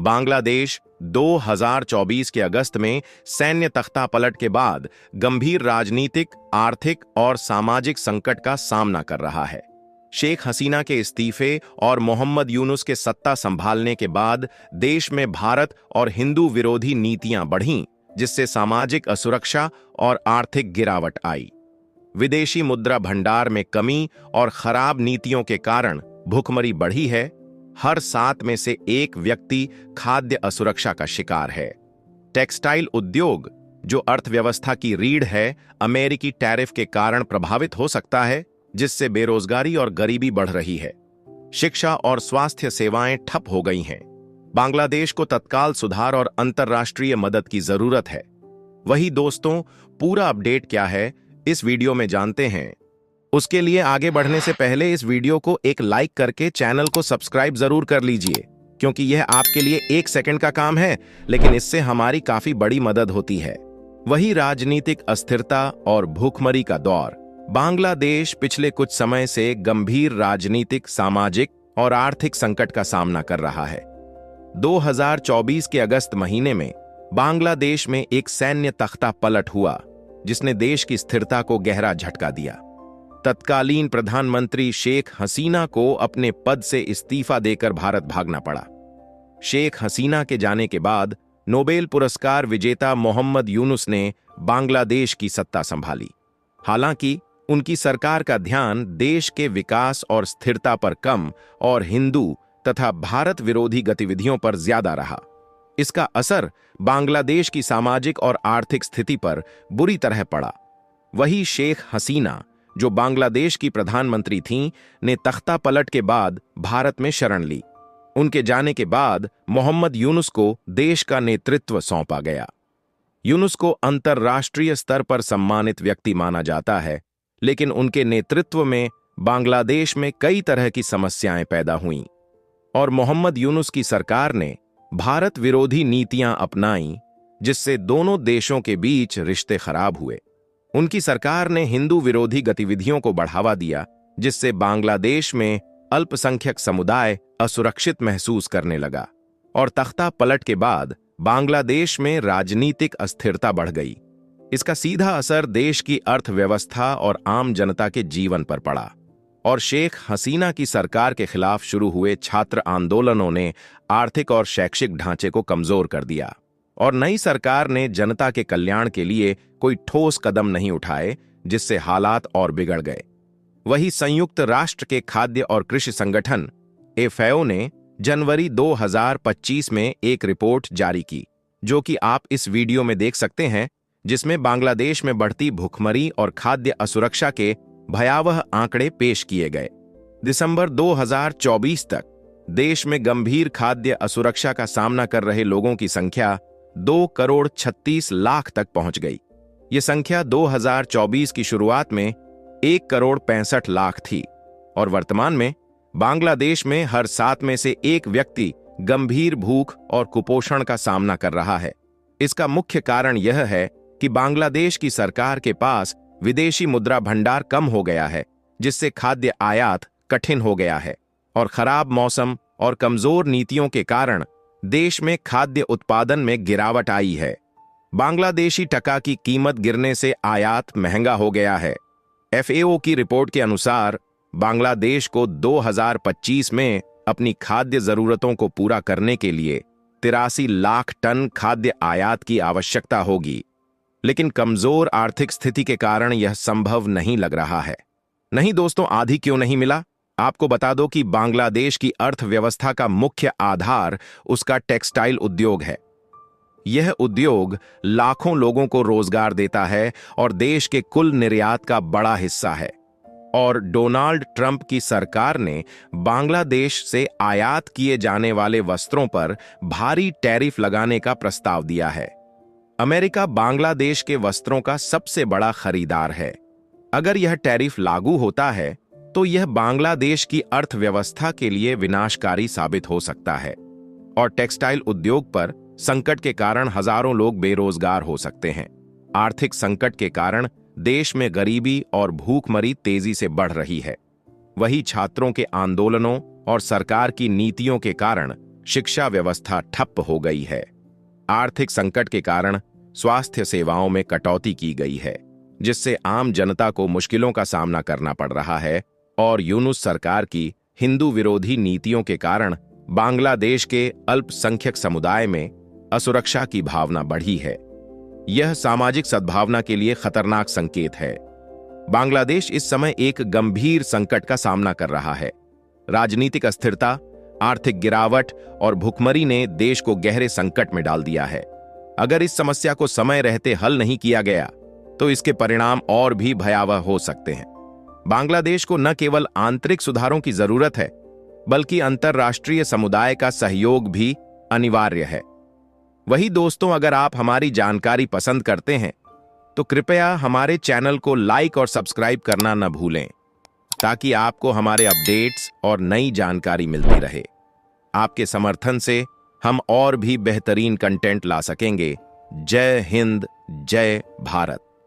बांग्लादेश 2024 के अगस्त में सैन्य तख्तापलट के बाद गंभीर राजनीतिक, आर्थिक और सामाजिक संकट का सामना कर रहा है। शेख हसीना के इस्तीफे और मोहम्मद यूनुस के सत्ता संभालने के बाद देश में भारत और हिंदू विरोधी नीतियां बढ़ीं, जिससे सामाजिक असुरक्षा और आर्थिक गिरावट आई। विदेशी मुद्रा भंडार में कमी और खराब नीतियों के कारण भुखमरी बढ़ी है। हर 7 में से 1 व्यक्ति खाद्य असुरक्षा का शिकार है। टेक्सटाइल उद्योग, जो अर्थव्यवस्था की रीढ़ है, अमेरिकी टैरिफ के कारण प्रभावित हो सकता है, जिससे बेरोजगारी और गरीबी बढ़ रही है। शिक्षा और स्वास्थ्य सेवाएं ठप हो गई हैं। बांग्लादेश को तत्काल सुधार और अंतर्राष्ट्रीय मदद की जरूरत है। वही दोस्तों, पूरा अपडेट क्या है, इस वीडियो में जानते हैं। उसके लिए आगे बढ़ने से पहले इस वीडियो को एक लाइक करके चैनल को सब्सक्राइब जरूर कर लीजिए, क्योंकि यह आपके लिए 1 सेकंड का काम है, लेकिन इससे हमारी काफी बड़ी मदद होती है। वही राजनीतिक अस्थिरता और भूखमरी का दौर। बांग्लादेश पिछले कुछ समय से गंभीर राजनीतिक, सामाजिक और आर्थिक संकट का सामना कर रहा है। 2024 के अगस्त महीने में बांग्लादेश में एक सैन्य तख्ता पलट हुआ, जिसने देश की स्थिरता को गहरा झटका दिया। तत्कालीन प्रधानमंत्री शेख हसीना को अपने पद से इस्तीफा देकर भारत भागना पड़ा। शेख हसीना के जाने के बाद नोबेल पुरस्कार विजेता मोहम्मद यूनुस ने बांग्लादेश की सत्ता संभाली। हालांकि उनकी सरकार का ध्यान देश के विकास और स्थिरता पर कम और हिंदू तथा भारत विरोधी गतिविधियों पर ज्यादा रहा। इसका असर बांग्लादेश की सामाजिक और आर्थिक स्थिति पर बुरी तरह पड़ा। वही शेख हसीना, जो बांग्लादेश की प्रधानमंत्री थीं, ने तख्ता पलट के बाद भारत में शरण ली। उनके जाने के बाद मोहम्मद यूनुस को देश का नेतृत्व सौंपा गया। यूनुस को अंतर्राष्ट्रीय स्तर पर सम्मानित व्यक्ति माना जाता है, लेकिन उनके नेतृत्व में बांग्लादेश में कई तरह की समस्याएं पैदा हुईं और मोहम्मद यूनुस की सरकार ने भारत विरोधी नीतियां अपनाईं, जिससे दोनों देशों के बीच रिश्ते खराब हुए। उनकी सरकार ने हिंदू विरोधी गतिविधियों को बढ़ावा दिया, जिससे बांग्लादेश में अल्पसंख्यक समुदाय असुरक्षित महसूस करने लगा और तख्ता पलट के बाद बांग्लादेश में राजनीतिक अस्थिरता बढ़ गई। इसका सीधा असर देश की अर्थव्यवस्था और आम जनता के जीवन पर पड़ा और शेख हसीना की सरकार के खिलाफ शुरू हुए छात्र आंदोलनों ने आर्थिक और शैक्षिक ढांचे को कमजोर कर दिया और नई सरकार ने जनता के कल्याण के लिए कोई ठोस कदम नहीं उठाए, जिससे हालात और बिगड़ गए। वही संयुक्त राष्ट्र के खाद्य और कृषि संगठन FAO ने जनवरी 2025 में एक रिपोर्ट जारी की, जो कि आप इस वीडियो में देख सकते हैं, जिसमें बांग्लादेश में बढ़ती भुखमरी और खाद्य असुरक्षा के भयावह आंकड़े पेश किए गए। दिसंबर 2024 तक देश में गंभीर खाद्य असुरक्षा का सामना कर रहे लोगों की संख्या 2,36,00,000 तक पहुंच गई। ये संख्या 2024 की शुरुआत में 1,65,00,000 थी और वर्तमान में बांग्लादेश में हर 7 में से 1 व्यक्ति गंभीर भूख और कुपोषण का सामना कर रहा है। इसका मुख्य कारण यह है कि बांग्लादेश की सरकार के पास विदेशी मुद्रा भंडार कम हो गया है, जिससे खाद्य आयात कठिन हो गया है और खराब मौसम और कमजोर नीतियों के कारण देश में खाद्य उत्पादन में गिरावट आई है। बांग्लादेशी टका की कीमत गिरने से आयात महंगा हो गया है। FAO की रिपोर्ट के अनुसार बांग्लादेश को 2025 में अपनी खाद्य जरूरतों को पूरा करने के लिए 83 लाख टन खाद्य आयात की आवश्यकता होगी, लेकिन कमजोर आर्थिक स्थिति के कारण यह संभव नहीं लग रहा है। नहीं दोस्तों, आधी क्यों नहीं मिला? आपको बता दो कि बांग्लादेश की अर्थव्यवस्था का मुख्य आधार उसका टेक्सटाइल उद्योग है। यह उद्योग लाखों लोगों को रोजगार देता है और देश के कुल निर्यात का बड़ा हिस्सा है। और डोनाल्ड ट्रंप की सरकार ने बांग्लादेश से आयात किए जाने वाले वस्त्रों पर भारी टैरिफ लगाने का प्रस्ताव दिया है। अमेरिका बांग्लादेश के वस्त्रों का सबसे बड़ा खरीदार है। अगर यह टैरिफ लागू होता है तो यह बांग्लादेश की अर्थव्यवस्था के लिए विनाशकारी साबित हो सकता है और टेक्सटाइल उद्योग पर संकट के कारण हजारों लोग बेरोजगार हो सकते हैं। आर्थिक संकट के कारण देश में गरीबी और भूखमरी तेजी से बढ़ रही है। वही छात्रों के आंदोलनों और सरकार की नीतियों के कारण शिक्षा व्यवस्था ठप हो गई है। आर्थिक संकट के कारण स्वास्थ्य सेवाओं में कटौती की गई है, जिससे आम जनता को मुश्किलों का सामना करना पड़ रहा है। और यूनुस सरकार की हिंदू विरोधी नीतियों के कारण बांग्लादेश के अल्पसंख्यक समुदाय में असुरक्षा की भावना बढ़ी है। यह सामाजिक सद्भावना के लिए खतरनाक संकेत है। बांग्लादेश इस समय एक गंभीर संकट का सामना कर रहा है। राजनीतिक अस्थिरता, आर्थिक गिरावट और भुखमरी ने देश को गहरे संकट में डाल दिया है। अगर इस समस्या को समय रहते हल नहीं किया गया तो इसके परिणाम और भी भयावह हो सकते हैं। बांग्लादेश को न केवल आंतरिक सुधारों की जरूरत है, बल्कि अंतर्राष्ट्रीय समुदाय का सहयोग भी अनिवार्य है। वही दोस्तों, अगर आप हमारी जानकारी पसंद करते हैं तो कृपया हमारे चैनल को लाइक और सब्सक्राइब करना न भूलें, ताकि आपको हमारे अपडेट्स और नई जानकारी मिलती रहे। आपके समर्थन से हम और भी बेहतरीन कंटेंट ला सकेंगे। जय हिंद, जय भारत।